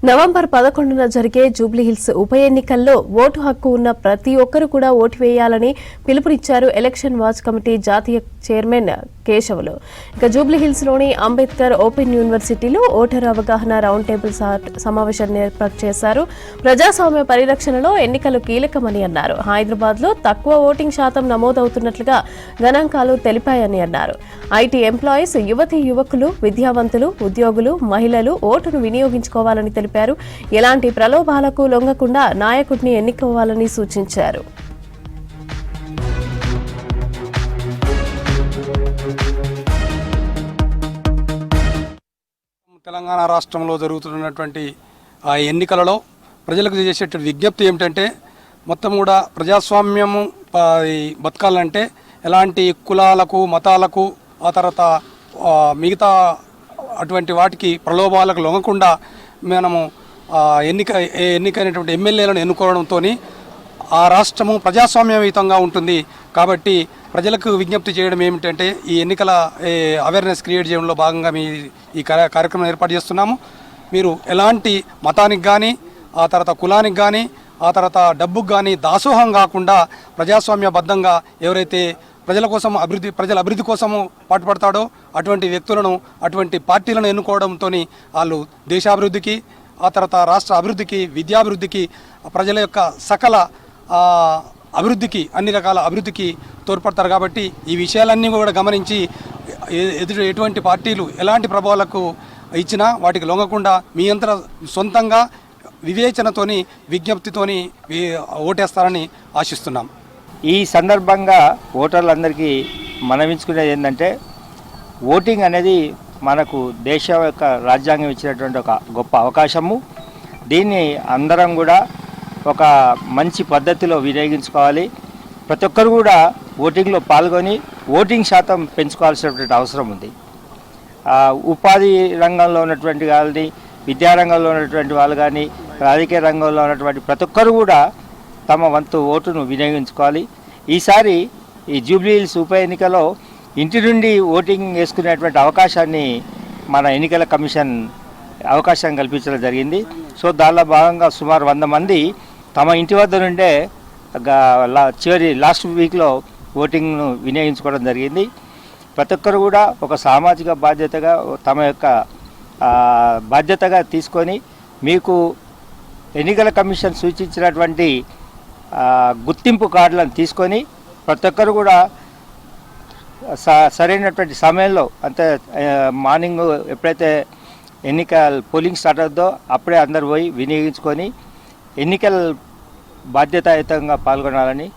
November 11న జరిగే జూబ్లీహిల్స్ ఉప ఎన్నికల్లో ఓటు హక్కు ఉన్న ప్రతి ఒక్కరూ కూడా ఓటు వేయాలని పిలుపునిచ్చారు ఎలక్షన్ వాచ్ కమిటీ జాతీయ చైర్మన్ కేశవులు. ఇక జూబ్లీహిల్స్లోని అంబేద్కర్ ఓపెన్ యూనివర్సిటీలో ఓటరు అవగాహన రౌండ్ టేబుల్ సమావేశాన్ని ఏర్పాటు చేశారు. ప్రజాస్వామ్య పరిరక్షణలో ఎన్నికలు కీలకమని అన్నారు. హైదరాబాద్లో తక్కువ ఓటింగ్ శాతం నమోదవుతున్నట్లుగా గణాంకాలు తెలిపాయని అన్నారు. ఐటీ ఎంప్లాయీస్, యువతీ యువకులు, విద్యావంతులు, ఉద్యోగులు, మహిళలు ఓటును వినియోగించుకోవాలని తెలిపారు. ఎలాంటి ప్రలోభాలకు లొంగకుండా నాయకుడిని ఎన్నుకోవాలని సూచించారు. తెలంగాణ రాష్ట్రంలో జరుగుతున్నటువంటి ఆ ఎన్నికలలో ప్రజలకు చేసేటువంటి విజ్ఞప్తి ఏమిటంటే, మొత్తం కూడా ప్రజాస్వామ్యము బతకాలంటే ఎలాంటి కులాలకు, మతాలకు, ఆ తర్వాత మిగతా అటువంటి వాటికి ప్రలోభాలకు లొంగకుండా మనము ఎన్నికైనటువంటి ఎమ్మెల్యేలను ఎన్నుకోవడంతో ఆ రాష్ట్రము ప్రజాస్వామ్యయుతంగా ఉంటుంది. కాబట్టి ప్రజలకు విజ్ఞప్తి చేయడం ఏమిటంటే, ఈ ఎన్నికల అవేర్నెస్ క్రియేట్ చేయడంలో భాగంగా ఈ కార్యక్రమం ఏర్పాటు చేస్తున్నాము. మీరు ఎలాంటి మతానికి కానీ, ఆ తర్వాత కులానికి కానీ, ఆ తర్వాత డబ్బుకు కానీ దాసోహం కాకుండా ప్రజాస్వామ్యబద్ధంగా ఎవరైతే ప్రజల అభివృద్ధి కోసము పాటుపడతాడో అటువంటి వ్యక్తులను, అటువంటి పార్టీలను ఎన్నుకోవడంతో వాళ్ళు దేశాభివృద్ధికి, ఆ తర్వాత రాష్ట్ర అభివృద్ధికి, విద్యాభివృద్ధికి, ప్రజల యొక్క సకల అభివృద్ధికి, అన్ని రకాల అభివృద్ధికి తోడ్పడతారు. కాబట్టి ఈ విషయాలన్నీ కూడా గమనించి ఎటువంటి పార్టీలు ఎలాంటి ప్రభావాలకు ఇచ్చినా వాటికి లొంగకుండా మీ అంతర సొంతంగా వివేచనతోని, విజ్ఞప్తితోని ఓటేస్తారని ఆశిస్తున్నాం. ఈ సందర్భంగా ఓటర్లందరికీ మనవించుకునేది ఏంటంటే, ఓటింగ్ అనేది మనకు దేశం యొక్క రాజ్యాంగం ఇచ్చినటువంటి ఒక గొప్ప అవకాశము. దీన్ని అందరం కూడా ఒక మంచి పద్ధతిలో వినియోగించుకోవాలి. ప్రతి ఒక్కరు కూడా ఓటింగ్లో పాల్గొని ఓటింగ్ శాతం పెంచుకోవాల్సినటువంటి అవసరం ఉంది. ఉపాధి రంగంలో ఉన్నటువంటి వాళ్ళని, విద్యారంగంలో ఉన్నటువంటి వాళ్ళు కానీ, రాజకీయ రంగంలో ఉన్నటువంటి ప్రతి ఒక్కరు కూడా తమ వంతు ఓటును వినియోగించుకోవాలి. ఈసారి ఈ జూబ్లీహిల్స్ ఉప ఎన్నికలో ఇంటి నుండి ఓటింగ్ వేసుకునేటువంటి అవకాశాన్ని మన ఎన్నికల కమిషన్ అవకాశం కల్పించడం జరిగింది. సో దానిలో భాగంగా సుమారు 100 మంది తమ ఇంటి వద్ద నుండే లాస్ట్ వీక్లో ఓటింగ్ను వినియోగించుకోవడం జరిగింది. ప్రతి ఒక్కరు కూడా ఒక సామాజిక బాధ్యతగా తమ యొక్క బాధ్యతగా తీసుకొని, మీకు ఎన్నికల కమిషన్ సూచించినటువంటి గుర్తింపు కార్డులను తీసుకొని ప్రతి ఒక్కరు కూడా సరైనటువంటి సమయంలో, అంటే మార్నింగ్ ఎప్పుడైతే పోలింగ్ స్టార్ట్ అవుతుందో అప్పుడే అందరు పోయి వినియోగించుకొని ఎన్నికల బాధ్యతాయుతంగా పాల్గొనాలని